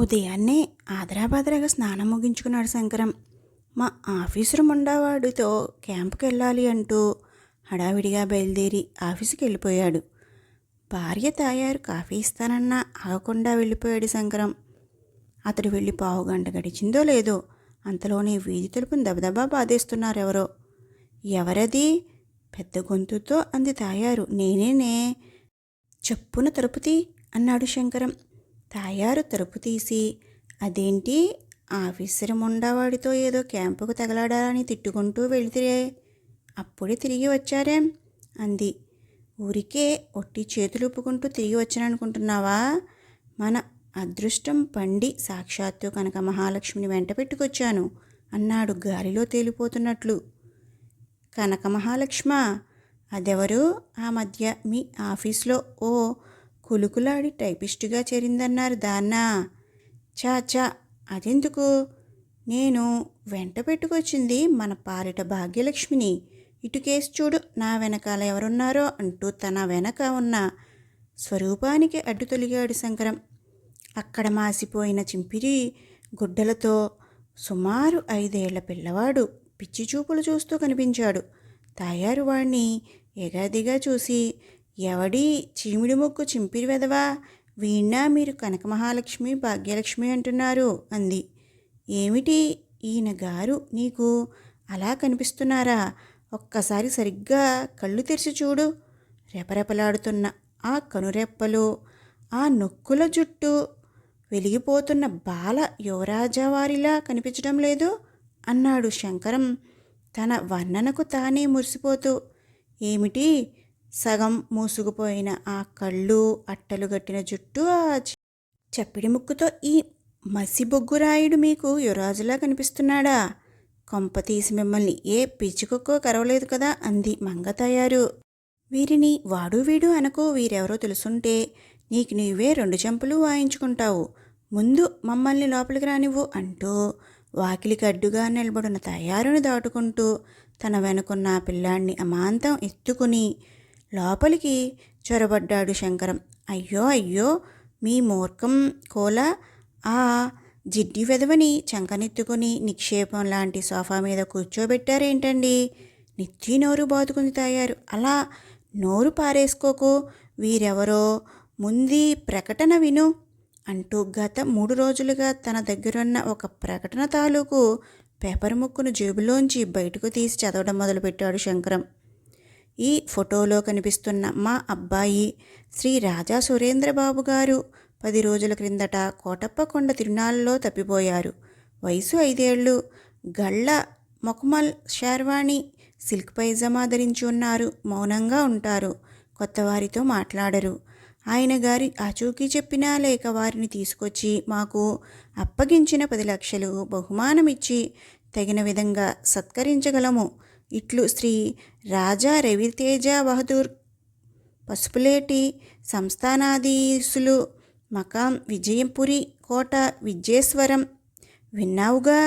ఉదయాన్నే ఆదరాబాదరాగా స్నానం ముగించుకున్నాడు శంకరం. మా ఆఫీసరు ముండావాడితో క్యాంపుకి వెళ్ళాలి అంటూ హడావిడిగా బయలుదేరి ఆఫీసుకి వెళ్ళిపోయాడు. భార్య తాయారు కాఫీ ఇస్తానన్నా ఆగకుండా వెళ్ళిపోయాడు శంకరం. అతడు వెళ్ళి పావుగంట గడిచిందో లేదో అంతలోనే వీధి తలుపుని దబదబా బాధేస్తున్నారెవరో. ఎవరది? పెద్ద గొంతుతో అంది తాయారు. నేనేనే. చెప్పున తలుపు అన్నాడు శంకరం. తాయారు తలుపు తీసి, అదేంటి, ఆఫీసర్ ముండావాడితో ఏదో క్యాంపుకు తగలాడాలని తిట్టుకుంటూ వెళితే అప్పుడే తిరిగి వచ్చారేం అంది. ఊరికే ఒట్టి చేతులు ఊపుకుంటూ తిరిగి వచ్చాననుకుంటున్నావా? మన అదృష్టం పండి సాక్షాత్తు కనక మహాలక్ష్మిని వెంట పెట్టుకొచ్చాను అన్నాడు గాలిలో తేలిపోతున్నట్లు. కనక మహాలక్ష్మా? అదెవరు? ఆ మధ్య మీ ఆఫీస్లో ఓ కులుకులాడి టైపిస్టుగా చేరిందన్నారు దాన్నా? చాచా, అదెందుకు? నేను వెంట పెట్టుకొచ్చింది మన పాలిట భాగ్యలక్ష్మిని. ఇటుకేసి చూడు, నా వెనకాల ఎవరున్నారో అంటూ తన వెనక ఉన్న స్వరూపానికి అడ్డు తొలిగాడు శంకరం. అక్కడ మాసిపోయిన చింపిరి గుడ్డలతో సుమారు 5 ఏళ్ల పిల్లవాడు పిచ్చి చూపులు చూస్తూ కనిపించాడు. తాయారు వాణ్ణి ఎగాదిగా చూసి, ఎవడి చీమిడి ముగ్గు చింపిరి వెదవా, వీణ్ణా మీరు కనక మహాలక్ష్మి భాగ్యలక్ష్మి అంటున్నారు అంది. ఏమిటి ఈయన గారు నీకు అలా కనిపిస్తున్నారా? ఒక్కసారి సరిగ్గా కళ్ళు తెరిచి చూడు. రెపరెపలాడుతున్న ఆ కనురెప్పలు, ఆ నొక్కుల జుట్టు, వెలిగిపోతున్న బాల యువరాజావారిలా కనిపించడం లేదు అన్నాడు శంకరం తన వర్ణనకు తానే మురిసిపోతూ. ఏమిటి? సగం మూసుకుపోయిన ఆ కళ్ళు, అట్టలు గట్టిన జుట్టు, ఆ చప్పిడి ముక్కుతో ఈ మసిబొగ్గురాయుడు మీకు యువరాజులా కనిపిస్తున్నాడా? కొంప తీసి మిమ్మల్ని ఏ పిచ్చికొక్కో కరవలేదు కదా అంది మంగతాయారు. వీరిని వాడు వీడు అనకో, వీరెవరో తెలుసుంటే నీకు నీవే 2 చెంపులు వాయించుకుంటావు. ముందు మమ్మల్ని లోపలికి రానివ్వు అంటూ వాకిలికి అడ్డుగా నిలబడిన తయారుని దాటుకుంటూ తన వెనుకున్న పిల్లాన్ని అమాంతం ఎత్తుకుని లోపలికి చొరబడ్డాడు శంకరం. అయ్యో అయ్యో, మీ మూర్ఖం కోలా, ఆ జిడ్డి వెదవని చంకనెత్తుకుని నిక్షేపం లాంటి సోఫా మీద కూర్చోబెట్టారేంటండి? నెత్తి నోరు బాదుకుంది తాయారు. అలా నోరు పారేసుకోకు, వీరెవరో ముందీ ప్రకటన విను అంటూ గత 3 రోజులుగా తన దగ్గరున్న ఒక ప్రకటన తాలూకు పేపర్ ముక్కును జేబులోంచి బయటకు తీసి చదవడం మొదలుపెట్టాడు శంకరం. ఈ ఫోటోలో కనిపిస్తున్న మా అబ్బాయి శ్రీ రాజా సురేంద్రబాబు గారు 10 రోజుల క్రిందట కోటప్పకొండ తిరునాళ్ళలో తప్పిపోయారు. వయసు 5 ఏళ్ళు. గళ్ళ మొకమల్ షేర్వాణి సిల్క్ పైజమా ధరించి ఉన్నారు. మౌనంగా ఉంటారు. కొత్తవారితో మాట్లాడరు. ఆయన గారి ఆచూకీ చెప్పినా లేక వారిని తీసుకొచ్చి మాకు అప్పగించిన 10 లక్షలు బహుమానమిచ్చి తగిన విధంగా సత్కరించగలము. ఇట్లు శ్రీ రాజా రవితేజ బహదూర్, పసుపులేటి సంస్థానాధీశులు, మకాం విజయపురి, కోట విజయేశ్వరం. విన్నావుగా,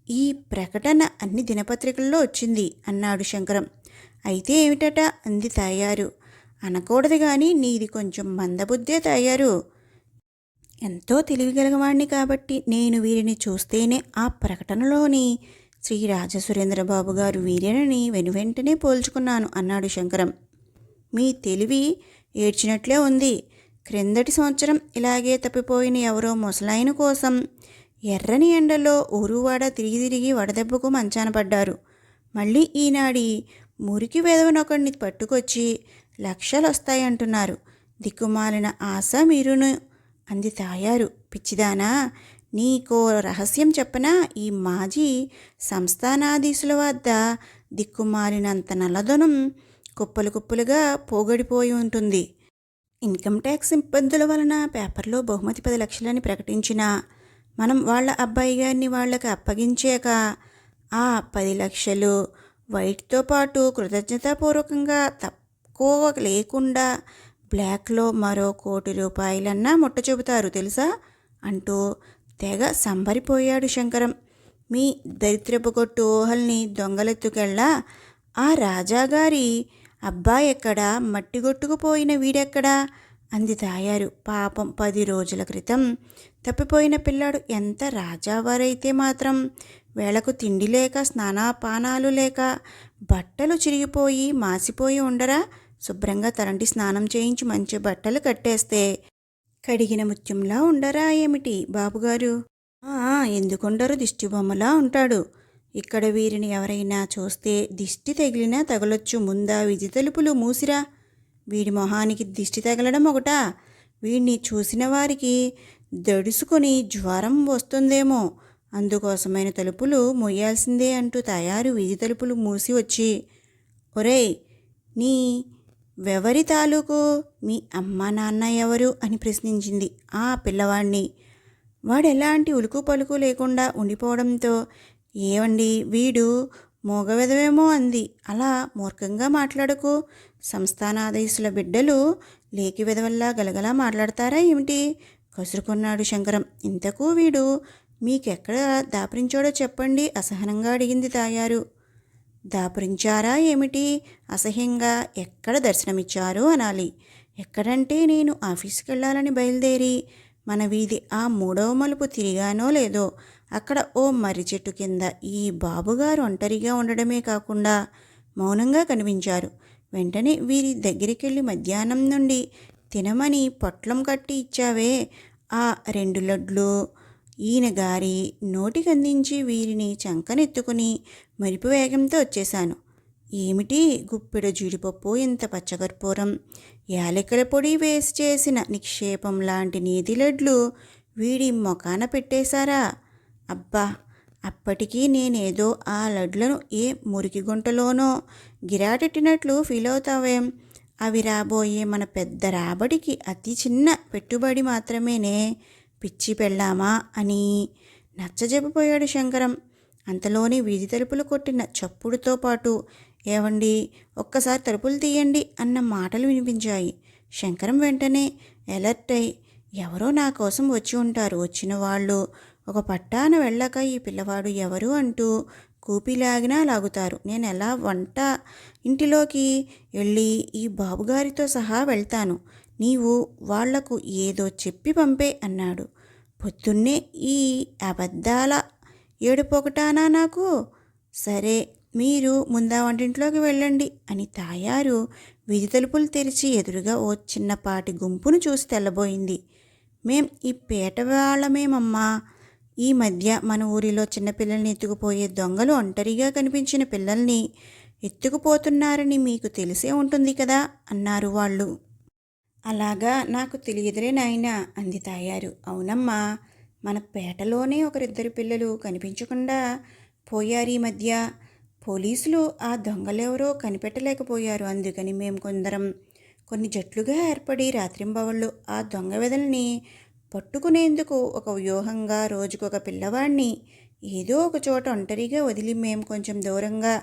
ఈ ప్రకటన అన్ని దినపత్రికల్లో వచ్చింది అన్నాడు శంకరం. అయితే ఏమిటట అంది తాయారు. అనకూడదు గాని నీది కొంచెం మందబుద్ధే తాయారు. ఎంతో తెలివిగలవాణ్ణి కాబట్టి నేను వీరిని చూస్తేనే ఆ ప్రకటనలోని శ్రీ రాజసురేంద్రబాబు గారు వీరేనని వెనువెంటనే పోల్చుకున్నాను అన్నాడు శంకరం. మీ తెలివి ఏడ్చినట్లే ఉంది. క్రిందటి సంవత్సరం ఇలాగే తప్పిపోయిన ఎవరో ముసలాయన కోసం ఎర్రని ఎండలో ఊరువాడ తిరిగి తిరిగి వడదెబ్బకు మంచాన పడ్డారు. మళ్ళీ ఈనాడి మురికి వేదవనొకడిని పట్టుకొచ్చి లక్షలు వస్తాయంటున్నారు. దిక్కుమాలిన ఆశ మీరును అంది తాయారు. పిచ్చిదానా, నీకో రహస్యం చెప్పనా? ఈ మాజీ సంస్థానాధీశుల వద్ద దిక్కుమాలినంత నల్లధనం కుప్పలు కుప్పలుగా పోగడిపోయి ఉంటుంది. ఇన్కమ్ ట్యాక్స్ ఇబ్బందుల వలన పేపర్లో బహుమతి 10 లక్షలని ప్రకటించినా మనం వాళ్ళ అబ్బాయి గారిని వాళ్ళకి అప్పగించాక ఆ 10 లక్షలు వైట్తో పాటు కృతజ్ఞతాపూర్వకంగా తక్కువ లేకుండా బ్లాక్లో మరో 1 కోటి రూపాయలన్నా ముట్ట చెబుతారు తెలుసా అంటూ తెగ సంబరిపోయాడు శంకరం. మీ దరిద్రపు కొట్టు ఊహల్ని దొంగలెత్తుకెళ్ళా ఆ రాజాగారి అబ్బాయి ఎక్కడా, మట్టిగొట్టుకుపోయిన వీడెక్కడా అంది తాయారు. పాపం 10 రోజుల క్రితం తప్పిపోయిన పిల్లాడు ఎంత రాజావారైతే మాత్రం వేళకు తిండి లేక స్నానపానాలు లేక బట్టలు చిరిగిపోయి మాసిపోయి ఉండరా? శుభ్రంగా తలంటి స్నానం చేయించి మంచి బట్టలు కట్టేస్తే కడిగిన ముత్యంలా ఉండరా ఏమిటి బాబుగారు? ఎందుకుండరు, దిష్టి బొమ్మలా ఉంటాడు. ఇక్కడ వీరిని ఎవరైనా చూస్తే దిష్టి తగిలినా తగలొచ్చు. ముందా విధి తలుపులు మూసిరా. వీడి మొహానికి దిష్టి తగలడం ఒకటా? వీడిని చూసిన వారికి దడుసుకొని జ్వరం వస్తుందేమో, అందుకోసమైన తలుపులు మొయ్యాల్సిందే అంటూ తయారు వీధి తలుపులు మూసి వచ్చి, ఒరేయ్ నీ వెవరి తాలూకు, మీ అమ్మ నాన్న ఎవరు అని ప్రశ్నించింది ఆ పిల్లవాడిని. వాడు ఎలాంటి ఉలుకు పలుకు లేకుండా ఉండిపోవడంతో, ఏవండి వీడు మోగవెదవేమో అంది. అలా మూర్ఖంగా మాట్లాడకు. సంస్థానాధీశుల బిడ్డలు లేకి వెదవల్లా గలగలా మాట్లాడతారా ఏమిటి? కసురుకున్నాడు శంకరం. ఇంతకు వీడు మీకెక్కడ దాపరించాడో చెప్పండి అసహనంగా అడిగింది తాయారు. దాపురించారా ఏమిటి? అసహ్యంగా ఎక్కడ దర్శనమిచ్చారు అనాలి. ఎక్కడంటే నేను ఆఫీస్కి వెళ్ళాలని బయలుదేరి మన వీధి ఆ 3వ మలుపు తిరిగానో లేదో అక్కడ ఓ మర్రి చెట్టు కింద ఈ బాబుగారు ఒంటరిగా ఉండడమే కాకుండా మౌనంగా కనిపించారు. వెంటనే వీరి దగ్గరికెళ్ళి మధ్యాహ్నం నుండి తినమని పొట్లం కట్టి ఇచ్చావే ఆ 2 లడ్లు ఈయన గారి నోటికందించి వీరిని చంకనెత్తుకుని మరిపు వేగంతో వచ్చేశాను. ఏమిటి గుప్పెడు జీడిపప్పు, ఇంత పచ్చకర్పూరం, యాలకుల పొడి వేసి చేసిన నిక్షేపం లాంటి నీతి లడ్లు వీడి మొకాన పెట్టేశారా? అబ్బా, అప్పటికీ నేనేదో ఆ లడ్లను ఏ మురికి గుంటలోనో గిరాటెట్టినట్లు ఫీల్ అవుతావేం? అవి రాబోయే మన పెద్ద రాబడికి అతి చిన్న పెట్టుబడి మాత్రమేనే, పిచ్చి పెళ్ళామా అని నచ్చజెప్పిపోయాడు శంకరం. అంతలోనే వీధి తలుపులు కొట్టిన చప్పుడుతో పాటు, ఏవండి ఒక్కసారి తలుపులు తీయండి అన్న మాటలు వినిపించాయి. శంకరం వెంటనే ఎలర్ట్ అయి, ఎవరో నా కోసం వచ్చి ఉంటారు. వచ్చిన వాళ్ళు ఒక పట్టాన వెళ్ళాక ఈ పిల్లవాడు ఎవరు అంటూ కూపిలాగినా లాగుతారు. నేను ఎలా వంట ఇంటిలోకి వెళ్ళి ఈ బాబుగారితో సహా వెళ్తాను. నీవు వాళ్లకు ఏదో చెప్పి పంపే అన్నాడు. పొద్దున్నే ఈ అబద్ధాల ఏడుపొకటానా నాకు? సరే, మీరు ముందా వంటింట్లోకి వెళ్ళండి అని తాయారు వీధి తలుపులు తెరిచి ఎదురుగా ఓ చిన్నపాటి గుంపును చూసి తెల్లబోయింది. మేం ఈ పేట వాళ్ళమేమమ్మా. ఈ మధ్య మన ఊరిలో చిన్నపిల్లల్ని ఎత్తుకుపోయే దొంగలు ఒంటరిగా కనిపించిన పిల్లల్ని ఎత్తుకుపోతున్నారని మీకు తెలిసే ఉంటుంది కదా అన్నారు వాళ్ళు. అలాగా, నాకు తెలియదులే నాయనా అంది తాయారు. అవునమ్మా, మన పేటలోనే ఒకరిద్దరు పిల్లలు కనిపించకుండా పోయారు ఈ మధ్య. పోలీసులు ఆ దొంగలెవరో కనిపెట్టలేకపోయారు. అందుకని మేము కొన్ని జట్లుగా ఏర్పడి రాత్రింబవళ్ళు ఆ దొంగ వెదల్ని పట్టుకునేందుకు ఒక వ్యూహంగా రోజుకొక పిల్లవాడిని ఏదో ఒక చోట ఒంటరిగా వదిలి మేము కొంచెం దూరంగా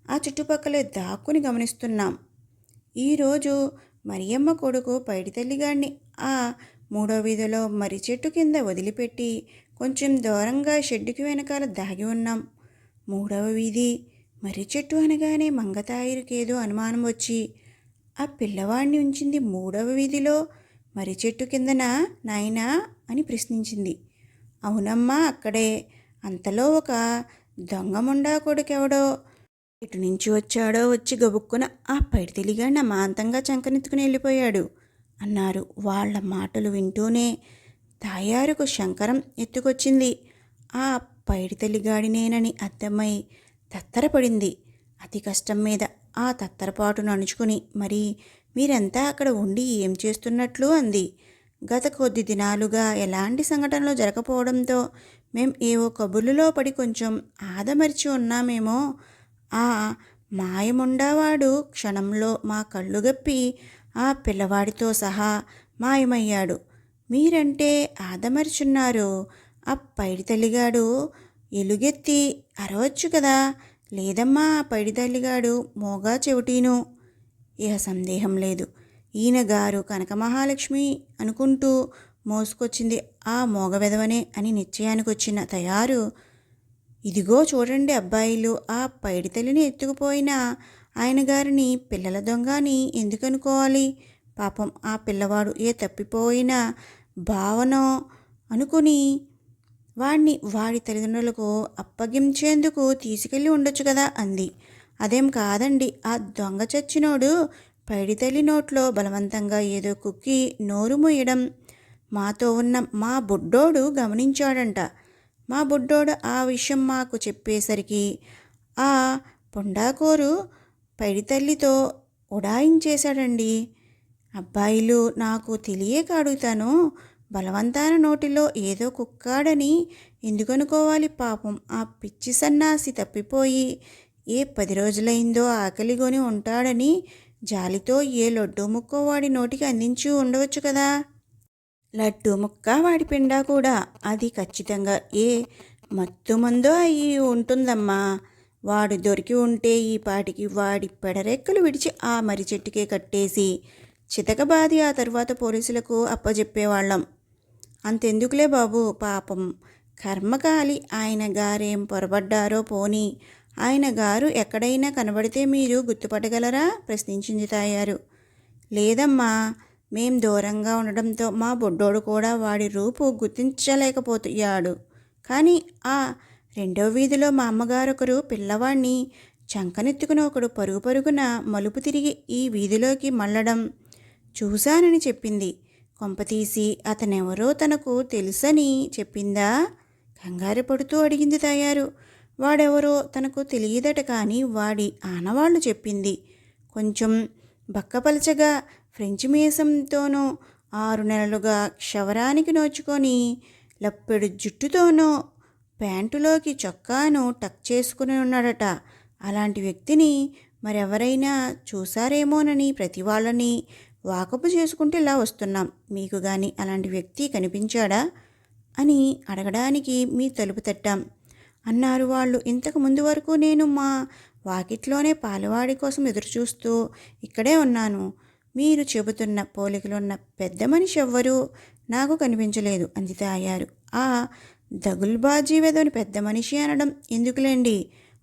ఆ చుట్టుపక్కలే దాక్కుని గమనిస్తున్నాం. ఈరోజు మరియమ్మ కొడుకు పైడితల్లిగాడిని ఆ 3వ వీధిలో మర్రి చెట్టు కింద వదిలిపెట్టి కొంచెం దూరంగా షెడ్డుకి వెనకాల దాగి ఉన్నాం. 3వ వీధి మర్రి చెట్టు అనగానే మంగతాయిరుకేదో అనుమానం వచ్చి, ఆ పిల్లవాడిని ఉంచింది 3వ వీధిలో మర్రి చెట్టు కిందనా నాయనా అని ప్రశ్నించింది. అవునమ్మా, అక్కడే. అంతలో ఒక దొంగముండా కొడుకెవడో ఇటు నుంచి వచ్చాడో వచ్చి గబుక్కున ఆ పైడితెలిగాడిని అమాంతంగా చంకనెత్తుకుని వెళ్ళిపోయాడు అన్నారు. వాళ్ళ మాటలు వింటూనే తాయారుకు శంకరం ఎత్తుకొచ్చింది. ఆ పైడితెలిగాడినేనని అర్థమై తత్తరపడింది. అతి కష్టం మీద ఆ తత్తరపాటును అణుచుకుని, మరి మీరంతా అక్కడ ఉండి ఏం చేస్తున్నట్లు అంది. గత కొద్ది దినాలుగా ఎలాంటి సంఘటనలు జరగకపోవడంతో మేం ఏవో కబుర్లలో పడి కొంచెం ఆదమరిచి ఉన్నామేమో. ఆ మాయముండావాడు క్షణంలో మా కళ్ళు గప్పి ఆ పిల్లవాడితో సహా మాయమయ్యాడు. మీరంటే ఆదమరిచున్నారు. ఆ పైడితల్లిగాడు ఎలుగెత్తి అరవచ్చు కదా. లేదమ్మా, ఆ పైడితల్లిగాడు మోగా చెవిటీను. ఇహ సందేహం లేదు, ఈయన గారు కనకమహాలక్ష్మి అనుకుంటూ మోసుకొచ్చింది ఆ మోగవెదవనే అని నిశ్చయానికి వచ్చిన తయారు, ఇదిగో చూడండి అబ్బాయిలు, ఆ పైడితల్లిని ఎత్తుకుపోయిన ఆయన గారిని పిల్లల దొంగ అని ఎందుకనుకోవాలి? పాపం ఆ పిల్లవాడు ఏ తప్పిపోయిన భావనో అనుకుని వాణ్ణి వాడి తల్లిదండ్రులకు అప్పగించేందుకు తీసుకెళ్ళి ఉండొచ్చు కదా అంది. అదేం కాదండి, ఆ దొంగ చచ్చినోడు పైడితల్లి నోట్లో బలవంతంగా ఏదో కుక్కి నోరు మూయడం మాతో ఉన్న మా బుడ్డోడు గమనించాడంట. మా బుడ్డోడు ఆ విషయం మాకు చెప్పేసరికి ఆ పుండాకోరు పైడితల్లితో ఉడాయించేశాడండి. అబ్బాయిలు, నాకు తెలియక అడుగుతాను, బలవంతాన నోటిలో ఏదో కుక్కాడని ఎందుకనుకోవాలి? పాపం ఆ పిచ్చి సన్నాసి తప్పిపోయి ఏ 10 రోజులైందో ఆకలిగొని ఉంటాడని జాలితో ఏ లడ్డూ ముక్కో వాడి నోటికి అందించి ఉండవచ్చు కదా. లడ్డూ ముక్క వాడి పిండా కూడా. అది ఖచ్చితంగా ఏ మత్తుమందో అయి ఉంటుందమ్మా. వాడు దొరికి ఉంటే ఈ పాటికి వాడి పెడరెక్కలు విడిచి ఆ మర్రి చెట్టుకే కట్టేసి చితకబాది ఆ తరువాత పోలీసులకు అప్పజెప్పేవాళ్ళం. అంతెందుకులే బాబు, పాపం కర్మకాలి ఆయన గారేం పొరబడ్డారో. పోనీ ఆయన గారు ఎక్కడైనా కనబడితే మీరు గుర్తుపట్టగలరా? ప్రశ్నించింది తాయారు. లేదమ్మా, మేం దూరంగా ఉండడంతో మా బొడ్డోడు కూడా వాడి రూపు గుర్తించలేకపోయాడు. కానీ ఆ రెండో వీధిలో మా అమ్మగారొకరు పిల్లవాణ్ణి చంకనెత్తుకుని ఒకడు పరుగు పరుగున మలుపు తిరిగి ఈ వీధిలోకి మళ్ళడం చూశానని చెప్పింది. కొంపతీసి అతనెవరో తనకు తెలుసని చెప్పిందా? కంగారు పడుతూ అడిగింది తాయారు. వాడెవరో తనకు తెలియదట, కానీ వాడి ఆనవాళ్లు చెప్పింది. కొంచెం బక్కపలచగా ఫ్రెంచి మీసంతోనూ 6 నెలలుగా క్షవరానికి నోచుకొని లప్పెడు జుట్టుతోనూ ప్యాంటులోకి చొక్కాను టక్ చేసుకుని ఉన్నాడట. అలాంటి వ్యక్తిని మరెవరైనా చూశారేమోనని ప్రతి వాళ్ళని వాకపు చేసుకుంటూ ఇలా వస్తున్నాం. మీకు కానీ అలాంటి వ్యక్తి కనిపించాడా అని అడగడానికి మీ తలుపు తట్టాం అన్నారు వాళ్ళు. ఇంతకు ముందు వరకు నేను మా వాకిట్లోనే పాలవాడి కోసం ఎదురుచూస్తూ ఇక్కడే ఉన్నాను. మీరు చెబుతున్న పోలికలున్న పెద్ద మనిషి ఎవ్వరూ నాకు కనిపించలేదు అంది తాయారు. ఆ దగుల్బాజీ వెదోని పెద్ద మనిషి అనడం ఎందుకులేండి.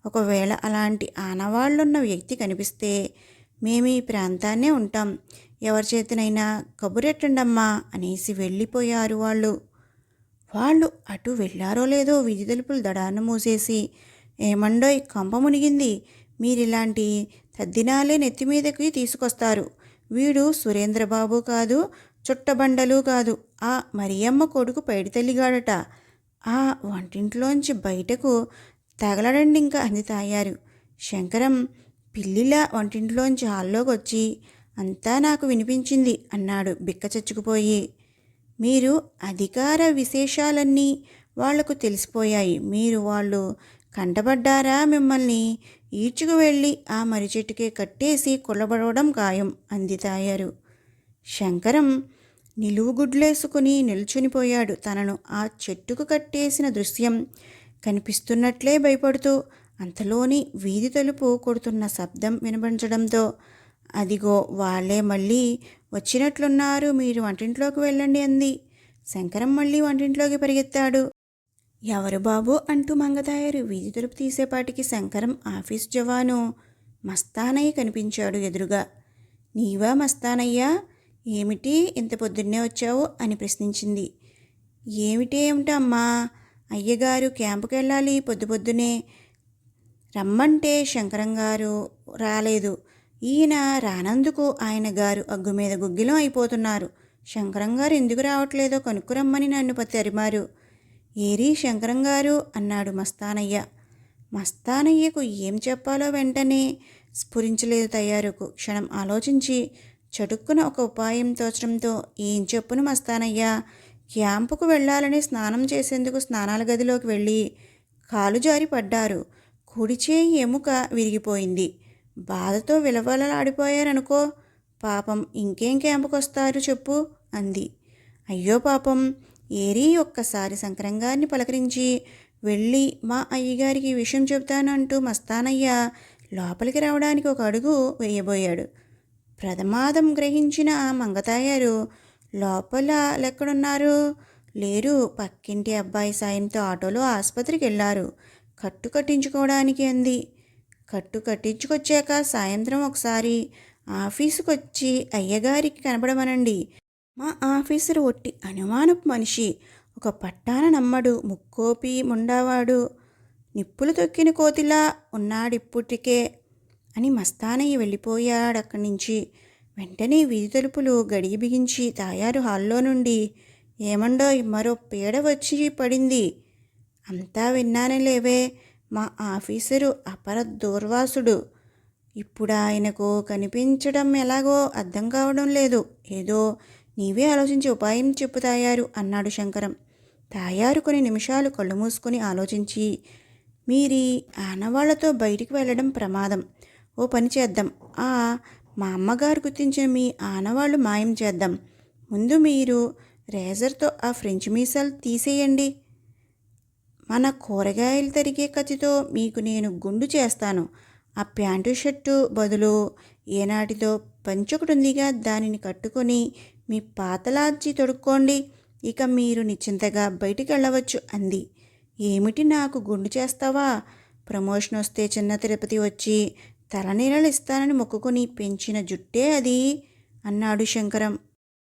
ఒకవేళ అలాంటి ఆనవాళ్లున్న వ్యక్తి కనిపిస్తే మేము ఈ ప్రాంతాన్నే ఉంటాం. ఎవరి చేతనైనా కబురెట్టండమ్మా అనేసి వెళ్ళిపోయారు వాళ్ళు. వాళ్ళు అటు వెళ్ళారో లేదో వీధి తలుపులు దడాన్ని మూసేసి, ఏమండోయ్ కొంప మునిగింది, మీరిలాంటి తద్దినాలే నెత్తిమీదకి తీసుకొస్తారు. వీడు సురేంద్రబాబు కాదు, చుట్టబండలు కాదు, ఆ మరియమ్మ కొడుకు పైడితల్లిగాడట. ఆ వంటింట్లోంచి బయటకు తగలడండి ఇంకా అంది తాయారు. శంకరం పిల్లిలా వంటింట్లోంచి హాల్లోకి వచ్చి అంతా నాకు వినిపించింది అన్నాడు బిక్క చచ్చుకుపోయి. మీరు అధికార విశేషాలన్నీ వాళ్లకు తెలిసిపోయాయి. మీరు వాళ్ళు కంటపడ్డారా? మిమ్మల్ని ఈడ్చుకు వెళ్ళి ఆ మర్రి చెట్టుకే కట్టేసి కొల్లబడవడం ఖాయం అంది తాయారు. శంకరం నిలువుగుడ్లేసుకుని నిల్చునిపోయాడు. తనను ఆ చెట్టుకు కట్టేసిన దృశ్యం కనిపిస్తున్నట్లే భయపడుతూ. అంతలోని వీధి తలుపు కొడుతున్న శబ్దం వినపంచడంతో, అదిగో వాళ్ళే మళ్ళీ వచ్చినట్లున్నారు, మీరు వంటింట్లోకి వెళ్ళండి అంది. శంకరం మళ్ళీ వంటింట్లోకి పరిగెత్తాడు. ఎవరు బాబు అంటూ మంగతాయారు వీధి తలుపు తీసేపాటికి శంకరం ఆఫీస్ జవాను మస్తానయ్య కనిపించాడు ఎదురుగా. నీవా మస్తానయ్యా? ఏమిటి ఇంత పొద్దున్నే వచ్చావు అని ప్రశ్నించింది. ఏమిటమ్మా, అయ్యగారు క్యాంపుకి వెళ్ళాలి, పొద్దునే రమ్మంటే శంకరం గారు రాలేదు. ఈయన రానందుకు ఆయన గారు అగ్గు మీద గుగ్గిలం అయిపోతున్నారు. శంకరం గారు ఎందుకు రావట్లేదో కనుక్కురమ్మని నన్ను తరిమారు. ఏరి శంకరం గారు అన్నాడు మస్తానయ్య. మస్తానయ్యకు ఏం చెప్పాలో వెంటనే స్ఫురించలేదు తయారుకు. క్షణం ఆలోచించి చటుక్కున ఒక ఉపాయం తోచడంతో, ఏం చెప్పును మస్తానయ్య? క్యాంపుకు వెళ్ళాలని స్నానం చేసేందుకు స్నానాల గదిలోకి వెళ్ళి కాలు జారి పడ్డారు. కుడి చేయి ఎముక విరిగిపోయింది. బాధతో విలవలలాడిపోయారనుకో. పాపం ఇంకేం క్యాంపుకు వస్తారు చెప్పు అంది. అయ్యో పాపం. ఏరి ఒక్కసారి శంకరం గారిని పలకరించి వెళ్ళి మా అయ్యగారికి ఈ విషయం చెబుతానంటూ మస్తానయ్య లోపలికి రావడానికి ఒక అడుగు వేయబోయాడు. ప్రమాదం గ్రహించిన మంగతాయారు, లోపల లెక్కడున్నారు? లేరు, పక్కింటి అబ్బాయి సాయంతో ఆటోలో ఆసుపత్రికి వెళ్ళారు కట్టు కట్టించుకోవడానికి అంది. కట్టు కట్టించుకొచ్చాక సాయంత్రం ఒకసారి ఆఫీసుకు వచ్చి అయ్యగారికి కనబడమనండి. మా ఆఫీసరు ఒట్టి అనుమానపు మనిషి. ఒక పట్టాన నమ్మడు ముక్కోపి ముండావాడు నిప్పులు తొక్కిన కోతిలా ఉన్నాడిప్పుటికే అని మస్తానయ్య వెళ్ళిపోయాడక్కడి నుంచి. వెంటనే వీధి తలుపులు గడియ బిగించి తాయారు హాల్లో నుండి, ఏమండోయ్, మరో పీడ వచ్చి పడింది. అంతా విన్నానులేవే, మా ఆఫీసరు అపర దూర్వాసుడు. ఇప్పుడు ఆయనకు కనిపించడం ఎలాగో అర్థం కావడం లేదు. ఏదో నీవే ఆలోచించి ఉపాయం చెప్పు తాయారు అన్నాడు శంకరం. తాయారు కొన్ని నిమిషాలు కళ్ళు మూసుకొని ఆలోచించి, మీరీ ఆనవాళ్లతో బయటికి వెళ్ళడం ప్రమాదం. ఓ పని చేద్దాం, మా అమ్మగారు గుర్తించిన మీ ఆనవాళ్ళు మాయం చేద్దాం. ముందు మీరు రేజర్తో ఆ ఫ్రెంచ్ మీసాలు తీసేయండి. మన కూరగాయలు తరిగే కత్తితో మీకు నేను గుండు చేస్తాను. ఆ ప్యాంటు షర్టు బదులు ఏనాటిదో పంచొకటుందిగా, దానిని కట్టుకొని మీ పాతలాడ్జి తొడుక్కోండి. ఇక మీరు నిశ్చింతగా బయటికి వెళ్ళవచ్చు అంది. ఏమిటి, నాకు గుండు చేస్తావా? ప్రమోషన్ వస్తే చిన్న తిరుపతి వచ్చి తలనీళ్ళు ఇస్తానని మొక్కుకొని పెంచిన జుట్టే అది అన్నాడు శంకరం.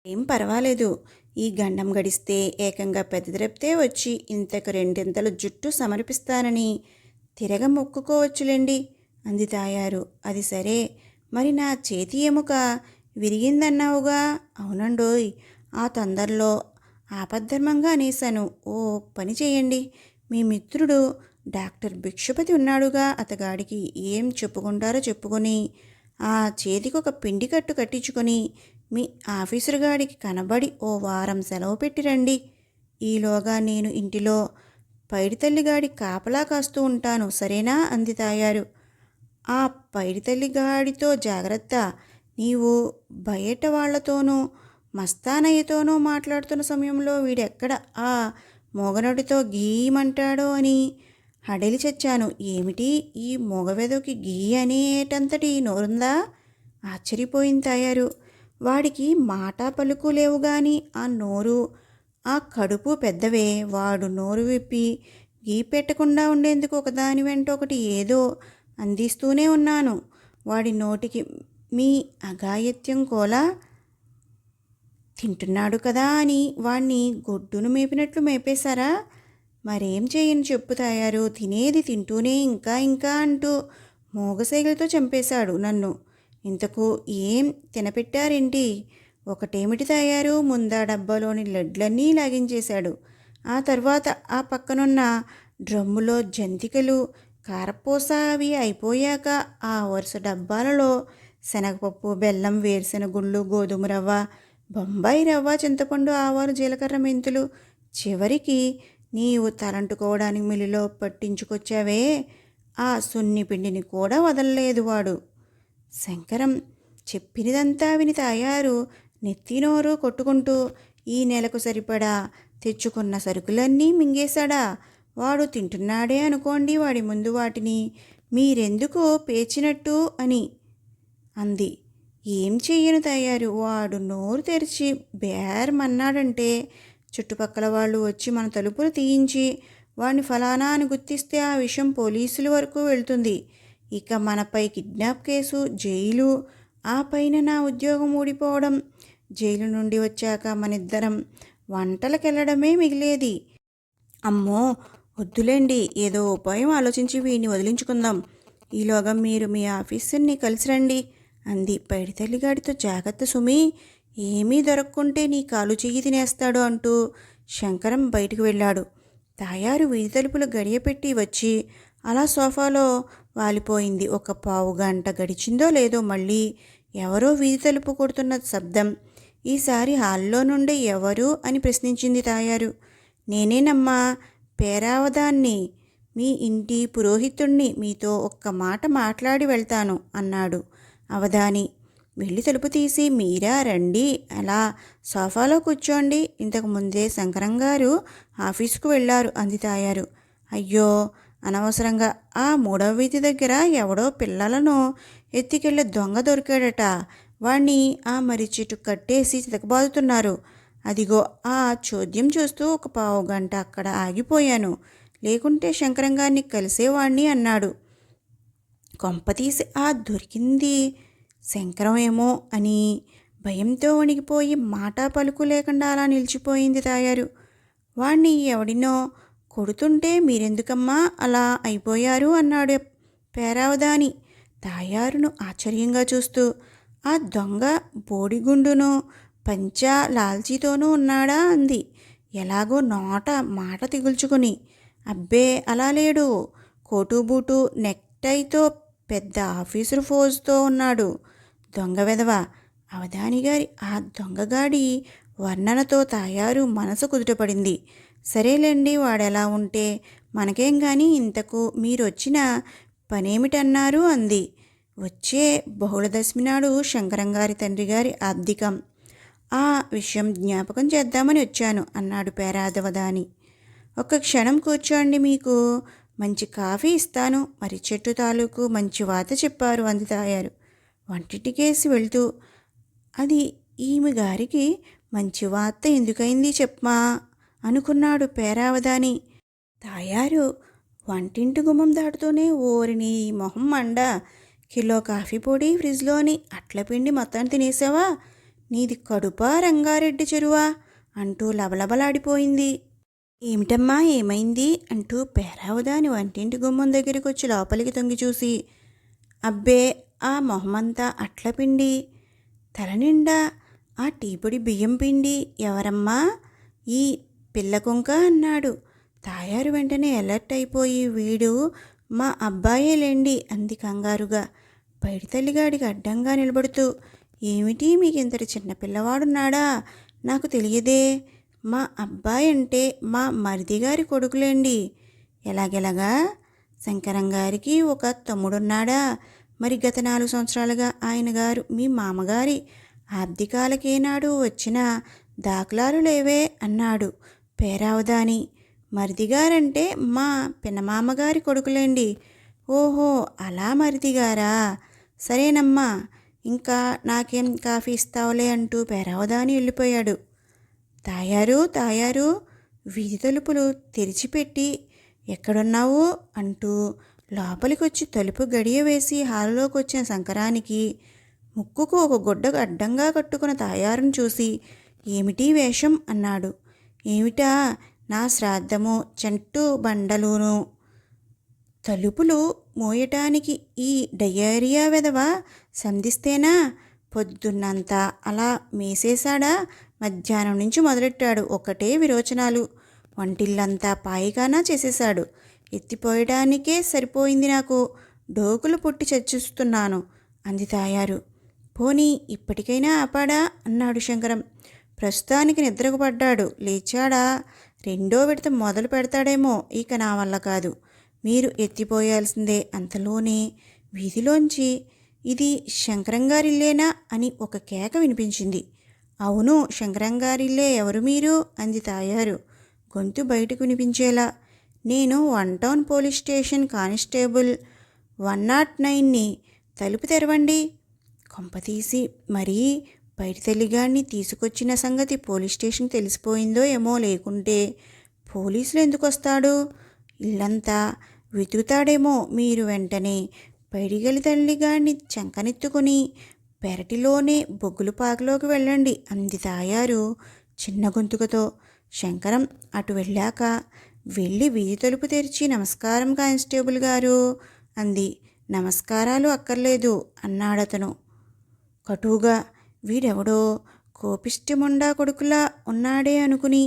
ఏం పర్వాలేదు, ఈ గండం గడిస్తే ఏకంగా పెద్ద తిరుపతే వచ్చి ఇంతకు రెండింతలు జుట్టు సమర్పిస్తానని తిరగ మొక్కుకోవచ్చులేండి అంది తాయారు. అది సరే, మరి నా చేతి ఎముక విరిగిందన్నావుగా? అవునండోయ్, ఆ తొందరలో ఆపద్ధర్మంగా అనేశాను. ఓ పని చేయండి, మీ మిత్రుడు డాక్టర్ భిక్షపతి ఉన్నాడుగా, అతగాడికి ఏం చెప్పుకుంటారో చెప్పుకొని ఆ చేతికి ఒక పిండి కట్టు కట్టించుకొని మీ ఆఫీసర్ గాడికి కనబడి ఓ వారం సెలవు పెట్టిరండి. ఈలోగా నేను ఇంటిలో పైడితల్లిగాడి కాపలా కాస్తూ ఉంటాను, సరేనా అంది తాయారు. ఆ పైడితల్లిగాడితో జాగ్రత్త. నీవు బయట వాళ్లతోనూ మస్తానయ్యతోనూ మాట్లాడుతున్న సమయంలో వీడెక్కడ ఆ మోగనోటితో గీయమంటాడో అని హడలి చచ్చాను. ఏమిటి, ఈ మోగవెదోకి గీ అనేటంతటి నోరుందా? ఆశ్చర్యపోయింది తాయారు. వాడికి మాట పలుకు లేవు గాని ఆ నోరు, ఆ కడుపు పెద్దవే. వాడు నోరు విప్పి గీ పెట్టకుండా ఉండేందుకు ఒకదాని వెంట ఒకటి ఏదో అందిస్తూనే ఉన్నాను. వాడి నోటికి మీ అఘాయిత్యం కోలా తింటున్నాడు కదా అని వాణ్ణి గొడ్డును మేపినట్లు మేపేశారా? మరేం చేయని చెప్పు తాయారు. తినేది తింటూనే ఇంకా ఇంకా అంటూ మోగసైగలతో చంపేశాడు నన్ను. ఇంతకు ఏం తినపెట్టారేంటి? ఒకటేమిటి తాయారు, ముందా డబ్బాలోని లడ్లన్నీ లాగించేశాడు. ఆ తర్వాత ఆ పక్కనున్న డ్రమ్ములో జంతికలు, కారపూస అవి అయిపోయాక ఆ వరుస డబ్బాలలో శనగపప్పు, బెల్లం, వేరుశెనగ గుళ్ళు, గోధుమ రవ్వ, బొంబాయి రవ్వ, చింతపండు, ఆవాలు, జీలకర్ర, మెంతులు, చివరికి నీవు తలంటుకోవడానికి మిల్లులో పట్టించుకొచ్చావే ఆ సున్ని పిండిని కూడా వదలలేదు వాడు. శంకరం చెప్పినదంతా విని తాయారు నెత్తినోరు కొట్టుకుంటూ, ఈ నెలకు సరిపడా తెచ్చుకున్న సరుకులన్నీ మింగేశాడా? వాడు తింటున్నాడే అనుకోండి, వాడి ముందు వాటిని మీరెందుకు పేచినట్టు అని అంది. ఏం చెయ్యను తాయారు, వాడు నోరు తెరిచి బేరమన్నాడంటే చుట్టుపక్కల వాళ్ళు వచ్చి మన తలుపులు తీయించి వాడిని ఫలానా అని గుర్తిస్తే ఆ విషయం పోలీసుల వరకు వెళ్తుంది. ఇక మనపై కిడ్నాప్ కేసు, జైలు, ఆ పైన నా ఉద్యోగం ఊడిపోవడం. జైలు నుండి వచ్చాక మనిద్దరం వంటలకెళ్ళడమే మిగిలేది. అమ్మో వద్దులేండి, ఏదో ఉపాయం ఆలోచించి వీడిని వదిలించుకుందాం. ఈలోగా మీరు మీ ఆఫీసర్ని కలిసి రండి అంది. పైడితల్లిగాడితో జాగ్రత్త సుమి, ఏమీ దొరక్కుంటే నీ కాలు చెయ్యి తినేస్తాడు అంటూ శంకరం బయటికి వెళ్ళాడు. తాయారు వీధి తలుపులు గడియపెట్టి వచ్చి అలా సోఫాలో వాలిపోయింది. ఒక పావు గంట గడిచిందో లేదో మళ్ళీ ఎవరో వీధి తలుపు కొడుతున్న శబ్దం. ఈసారి హాల్లో నుండి ఎవరు అని ప్రశ్నించింది తాయారు. నేనేనమ్మా, పేరావదాన్ని, మీ ఇంటి పురోహితుణ్ణి. మీతో ఒక్క మాట మాట్లాడి వెళ్తాను అన్నాడు అవధాని. వెళ్ళి తలుపు తీసి, మీరా రండి, అలా సోఫాలో కూర్చోండి. ఇంతకు ముందే శంకరం గారు ఆఫీసుకు వెళ్ళారు అంది తాయారు. అయ్యో, అనవసరంగా ఆ 3వ వీధి దగ్గర ఎవడో పిల్లలను ఎత్తికెళ్ళే దొంగ దొరికాడట. వాణ్ణి ఆ మర్రి చెట్టు కట్టేసి చితకబాదుతున్నారు. అదిగో ఆ చోద్యం చూస్తూ ఒక పావు గంట అక్కడ ఆగిపోయాను. లేకుంటే శంకరం గారిని కలిసేవాణ్ణి అన్నాడు. కొంపతీసి ఆ దొరికింది శంకరం ఏమో అని భయంతో వణికిపోయి మాట పలుకు లేకుండా అలా నిలిచిపోయింది తాయారు. వాణ్ణి ఎవడినో కొడుతుంటే మీరెందుకమ్మా అలా అయిపోయారు అన్నాడు పేరావదాని తాయారును ఆశ్చర్యంగా చూస్తూ. ఆ దొంగ బోడిగుండును పంచా లాల్చీతోనూ ఉన్నాడా అంది ఎలాగో నోట మాట తిగుల్చుకుని. అబ్బే అలా లేడు, కోటుబూటు నెక్టైతో పెద్ద ఆఫీసరు ఫోజుతో ఉన్నాడు. దొంగ వెధవ. అవధానిగారి ఆ దొంగగాడి వర్ణనతో తాయారు మనసు కుదుటపడింది. సరేలేండి, వాడెలా ఉంటే మనకేం గాని, ఇంతకు మీరొచ్చిన పనేమిటన్నారు అంది. వచ్చే బహుళదశమి నాడు శంకరంగారి తండ్రిగారి ఆబ్దికం. ఆ విషయం జ్ఞాపకం చేద్దామని వచ్చాను అన్నాడు పేరాదవదాని. ఒక్క క్షణం కూర్చోండి, మీకు మంచి కాఫీ ఇస్తాను. మరి చెట్టు తాలూకు మంచి వాత చెప్పారు అంది తాయారు వంటింటికేసి వెళ్తూ. అది ఈమె గారికి మంచి వార్త ఎందుకైంది చెప్పమా అనుకున్నాడు పేరావదాని. తాయారు వంటింటి గుమ్మం దాటుతూనే ఓరిని మొహం మండ, కిలో కాఫీ పొడి ఫ్రిడ్జ్లోని అట్ల పిండి మొత్తాన్ని తినేసావా, నీది కడుపా రంగారెడ్డి చెరువా అంటూ లబలబలాడిపోయింది. ఏమిటమ్మా ఏమైంది అంటూ పేరావదాని వంటింటి గుమ్మం దగ్గరికి వచ్చి లోపలికి తొంగి చూసి, అబ్బే ఆ మొహమంతా అట్ల పిండి, తలనిండా ఆ టీపొడి బియ్యం పిండి ఎవరమ్మా ఈ పిల్లకుంక అన్నాడు. తాయారు వెంటనే అలర్ట్ అయిపోయి, వీడు మా అబ్బాయేలేండి అంది కంగారుగా పైడితల్లిగాడికి అడ్డంగా నిలబడుతూ. ఏమిటి మీకు ఇంతటి చిన్న పిల్లవాడున్నాడా, నాకు తెలియదే. మా అబ్బాయి అంటే మా మరిదిగారి కొడుకులేండి. ఎలాగెలాగా? శంకరంగారికి ఒక తమ్ముడున్నాడా? మరి గత 4 సంవత్సరాలుగా ఆయన గారు మీ మామగారి ఆబ్దికాలకేనాడు వచ్చిన దాఖలాలు లేవే అన్నాడు పేరావదాని. మరిదిగారంటే మా పిన్నమామగారి కొడుకులేండి. ఓహో అలా మరిదిగారా, సరేనమ్మా, ఇంకా నాకేం కాఫీ ఇస్తావులే అంటూ పేరావదాని వెళ్ళిపోయాడు. తాయారు వీధి తలుపులు తెరిచిపెట్టి ఎక్కడున్నావు అంటూ లోపలికొచ్చి తలుపు గడియ వేసి హాలులోకి వచ్చిన శంకరానికి ముక్కుకు ఒక గుడ్డ అడ్డంగా కట్టుకున్న తాయారును చూసి, ఏమిటి వేషం అన్నాడు. ఏమిటా, నా శ్రాద్ధము చెంటు బండలును తలుపులు మోయటానికి ఈ డయేరియా వెధవ సంధిస్తేనా? పొద్దున్నంతా అలా మేసేశాడా, మధ్యాహ్నం నుంచి మొదలెట్టాడు ఒకటే విరోచనాలు. వంటిల్లంతా పాయిగానా చేసేశాడు. ఎత్తిపోయడానికే సరిపోయింది నాకు, డోకులు పుట్టి చచ్చిస్తున్నాను అంది తాయారు. పోనీ ఇప్పటికైనా ఆపాడా అన్నాడు శంకరం. ప్రస్తుతానికి నిద్రకు పడ్డాడు, లేచాడా రెండో విడత మొదలు పెడతాడేమో, ఇక నా వల్ల కాదు, మీరు ఎత్తిపోయాల్సిందే. అంతలోనే వీధిలోంచి ఇది శంకరంగారిల్లేనా అని ఒక కేక వినిపించింది. అవును శంకరంగారిల్లే, ఎవరు మీరు అంది తాయారు గొంతు బయటకు వినిపించేలా. నేను 1 టౌన్ పోలీస్ స్టేషన్ కానిస్టేబుల్ 109ని. తలుపు తెరవండి. కొంపతీసి మరీ పైడితల్లిగాడిని తీసుకొచ్చిన సంగతి పోలీస్ స్టేషన్కి తెలిసిపోయిందో ఏమో, లేకుంటే పోలీసులు ఎందుకు వస్తాడు, ఇల్లంతా వెతుకుతాడేమో. మీరు వెంటనే పైడిగలి తల్లిగాడిని చంకనెత్తుకుని పెరటిలోనే బొగ్గులు పాకలోకి వెళ్ళండి అంది తాయారు చిన్న గొంతుకతో. శంకరం అటు వెళ్ళాక వెళ్ళి వీధి తలుపు తెరిచి, నమస్కారం కానిస్టేబుల్ గారు అంది. నమస్కారాలు అక్కర్లేదు అన్నాడతను కటువుగా. వీడెవడో కోపిష్టిముండా కొడుకులా ఉన్నాడే అనుకుని,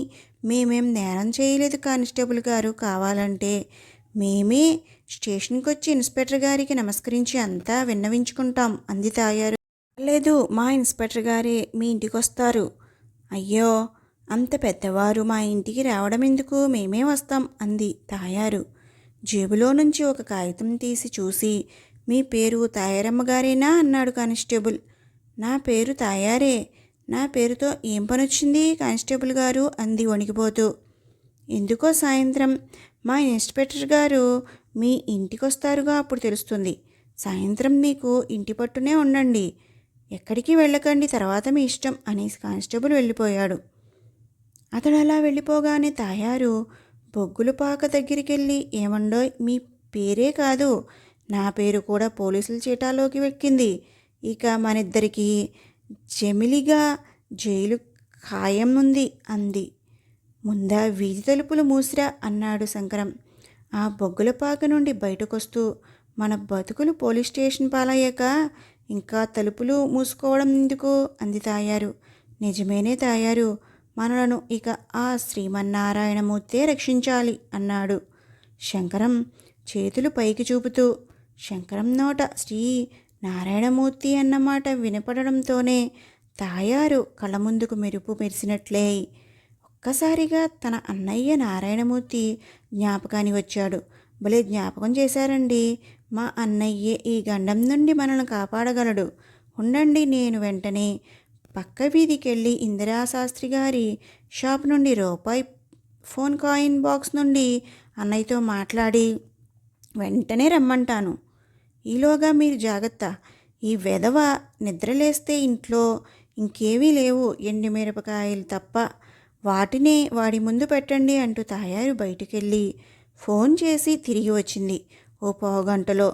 మేమేం నేరం చేయలేదు కానిస్టేబుల్ గారు, కావాలంటే మేమే స్టేషన్కి వచ్చి ఇన్స్పెక్టర్ గారికి నమస్కరించి అంతా విన్నవించుకుంటాం అంది తాయారు. లేదు, మా ఇన్స్పెక్టర్ గారే మీ ఇంటికి వస్తారు. అయ్యో అంత పెద్దవారు మా ఇంటికి రావడం ఎందుకు, మేమే వస్తాం అంది తాయారు. జేబులో నుంచి ఒక కాగితం తీసి చూసి, మీ పేరు తాయారమ్మగారేనా అన్నాడు కానిస్టేబుల్. నా పేరు తాయారే. నా పేరుతో ఏం పనొచ్చింది కానిస్టేబుల్ గారు అంది వణికిపోతూ. ఎందుకో సాయంత్రం మా ఇన్స్పెక్టర్ గారు మీ ఇంటికొస్తారుగా, అప్పుడు తెలుస్తుంది. సాయంత్రం మీకు ఇంటి పట్టునే ఉండండి, ఎక్కడికి వెళ్ళకండి, తర్వాత మీ ఇష్టం అనేసి కానిస్టేబుల్ వెళ్ళిపోయాడు. అతడు అలా వెళ్ళిపోగానే తాయారు బొగ్గుల పాక దగ్గరికి వెళ్ళి, ఏమండోయ్, మీ పేరే కాదు నా పేరు కూడా పోలీసుల చీటాలోకి వెక్కింది. ఇక మనిద్దరికీ జమిలిగా జైలు ఖాయం ఉంది అంది. ముందా వీధి తలుపులు మూసిరా అన్నాడు శంకరం. ఆ బొగ్గులపాక నుండి బయటకొస్తూ, మన బతుకులు పోలీస్ స్టేషన్ పాలయ్యాక ఇంకా తలుపులు మూసుకోవడం ఎందుకు అంది తాయారు. నిజమేనే తాయారు, మనలను ఇక ఆ శ్రీమన్నారాయణమూర్తే రక్షించాలి అన్నాడు శంకరం చేతులు పైకి చూపుతూ. శంకరం నోట శ్రీ నారాయణమూర్తి అన్నమాట వినపడడంతోనే తాయారు కళ్ళ ముందుకు మెరుపు మెరిసినట్లే ఒక్కసారిగా తన అన్నయ్య నారాయణమూర్తి జ్ఞాపకానికి వచ్చాడు. భలే జ్ఞాపకం చేశారండి, మా అన్నయ్యే ఈ గండం నుండి మనల్ని కాపాడగలడు. ఉండండి, నేను వెంటనే పక్క వీధికెళ్ళి ఇందిరాశాస్త్రి గారి షాప్ నుండి రూపాయి ఫోన్ కాయిన్ బాక్స్ నుండి అన్నయ్యతో మాట్లాడి వెంటనే రమ్మంటాను. ఈలోగా మీరు జాగ్రత్త. ఈ వెధవ నిద్రలేస్తే ఇంట్లో ఇంకేమీ లేవు, ఎండుమిరపకాయలు తప్ప. వాటినే వాడి ముందు పెట్టండి అంటూ తాయారు బయటికెళ్ళి ఫోన్ చేసి తిరిగి వచ్చింది. ఓ పావుగంటలో.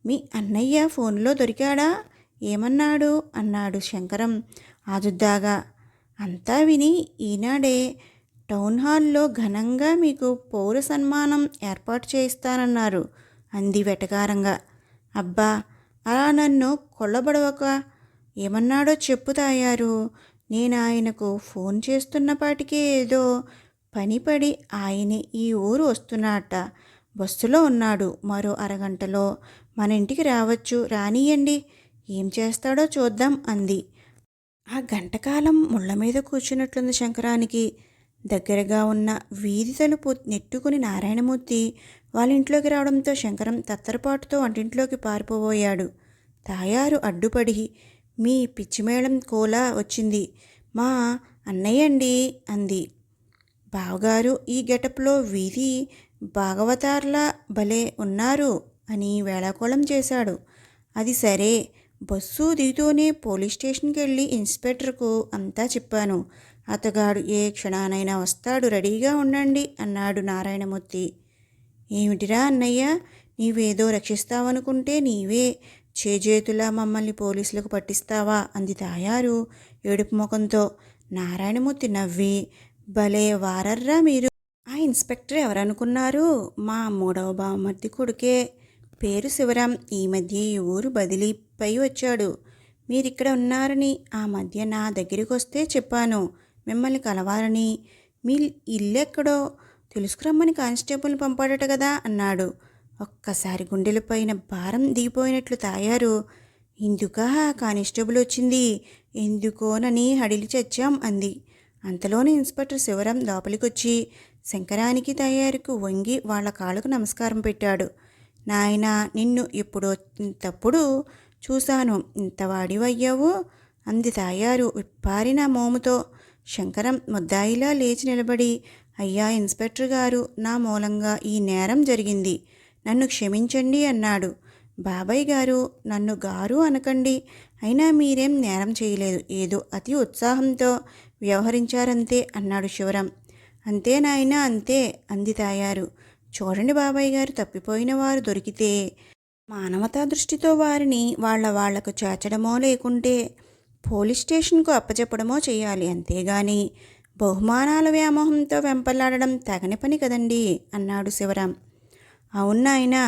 మీ అన్నయ్య ఫోన్లో దొరికాడా? ఏమన్నాడు అన్నాడు శంకరం ఆదుద్దాగా. అంతా విని ఈనాడే టౌన్ హాల్లో ఘనంగా మీకు పౌర సన్మానం ఏర్పాటు చేయిస్తానన్నారు అంది వెటకారంగా. అబ్బా, అలా నన్ను కొల్లబడవక. ఏమన్నాడో చెప్పు తాయారు. నేను ఆయనకు ఫోన్ చేస్తున్నపాటికే ఏదో పనిపడి ఆయనే ఈ ఊరు వస్తున్నట్ట. బస్సులో ఉన్నాడు. మరో అరగంటలో మన ఇంటికి రావచ్చు. రానియండి, ఏం చేస్తాడో చూద్దాం అంది. ఆ గంటకాలం ముళ్ళ మీద కూర్చున్నట్లుంది శంకరానికి. దగ్గరగా ఉన్న వీధి తలుపు నెట్టుకుని నారాయణమూర్తి వాళ్ళ ఇంట్లోకి రావడంతో శంకరం తత్తరపాటుతో వంటింట్లోకి పారిపోబోయాడు. తాయారు అడ్డుపడి, మీ పిచ్చిమేళం కోలా వచ్చింది, మా అన్నయ్యండి అంది. బావగారు ఈ గెటప్లో వీధి భాగవతార్లా భలే ఉన్నారు అని వేళాకోళం చేశాడు. అది సరే, బస్సు దిగుతూనే పోలీస్ స్టేషన్కి వెళ్ళి ఇన్స్పెక్టర్కు అంతా చెప్పాను. అతగాడు ఏ క్షణానైనా వస్తాడు, రెడీగా ఉండండి అన్నాడు నారాయణమూర్తి. ఏమిటిరా అన్నయ్య, నీవేదో రక్షిస్తావనుకుంటే నీవే చేజేతులా మమ్మల్ని పోలీసులకు పట్టిస్తావా అంది తాయారు ఏడుపు ముఖంతో. నారాయణమూర్తి నవ్వి, భలే వారర్రా మీరు. ఆ ఇన్స్పెక్టర్ ఎవరనుకున్నారు? మా మూడవ బావమర్ది కొడుకే. పేరు శివరాం. ఈ మధ్య ఈ ఊరు బదిలీపై వచ్చాడు. మీరిక్కడ ఉన్నారని ఆ మధ్య నా దగ్గరికి వస్తే చెప్పాను మిమ్మల్ని కలవాలని. మీ ఇల్లెక్కడో తెలుసుకురమ్మని కానిస్టేబుల్ని పంపాడట కదా అన్నాడు. ఒక్కసారి గుండెలపైన భారం దిగిపోయినట్లు తాయారు. ఇందుకా కానిస్టేబుల్ వచ్చింది? ఎందుకోనని హడిలి చచ్చాం అంది. అంతలోనే ఇన్స్పెక్టర్ శివరాం లోపలికొచ్చి శంకరానికి తయారుకు వంగి వాళ్ళ కాళ్ళకు నమస్కారం పెట్టాడు. నాయనా, నిన్ను ఎప్పుడో తప్పుడు చూశాను, ఇంత వాడివయ్యావు అంది తాయారు విప్పారిన మోముతో. శంకరం ముద్దాయిలా లేచి నిలబడి, అయ్యా ఇన్స్పెక్టర్ గారు, నా మూలంగా ఈ నేరం జరిగింది, నన్ను క్షమించండి అన్నాడు. బాబాయ్ గారు, నన్ను గారు అనకండి. అయినా మీరేం నేరం చేయలేదు, ఏదో అతి ఉత్సాహంతో వ్యవహరించారంతే అన్నాడు శివరాం. అంతే నాయనా, అంతే అంది తాయారు. చూడండి బాబాయ్ గారు, తప్పిపోయిన వారు దొరికితే మానవతా దృష్టితో వారిని వాళ్లకు చేర్చడమో లేకుంటే పోలీస్ స్టేషన్కు అప్పచెప్పడమో చేయాలి. అంతేగాని బహుమానాల వ్యామోహంతో వెంపలాడడం తగని పని కదండి అన్నాడు శివరాం. అవునాయనా,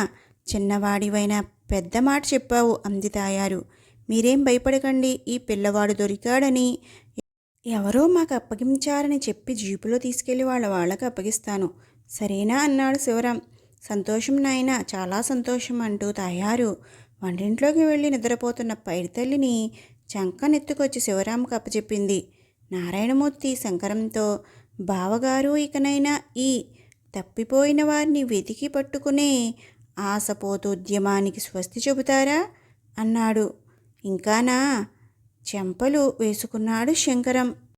చిన్నవాడివైనా పెద్ద మాట చెప్పావు అంది తాయారు. మీరేం భయపడకండి, ఈ పిల్లవాడు దొరికాడని ఎవరో మాకు అప్పగించారని చెప్పి జీపులో తీసుకెళ్లి వాళ్ళకు అప్పగిస్తాను, సరేనా అన్నాడు శివరాం. సంతోషం నాయనా, చాలా సంతోషం అంటూ తాయారు వంటింట్లోకి వెళ్ళి నిద్రపోతున్న పైడితల్లిని చంకనెత్తుకొచ్చి శివరాంకు అప్పచెప్పింది. నారాయణమూర్తి శంకరంతో, బావగారు ఇకనైనా ఈ తప్పిపోయిన వారిని వెతికి పట్టుకునే ఆశపోతోద్యమానికి స్వస్తి చెబుతారా అన్నాడు. ఇంకానా చెంపలు వేసుకున్నాడు శంకరం.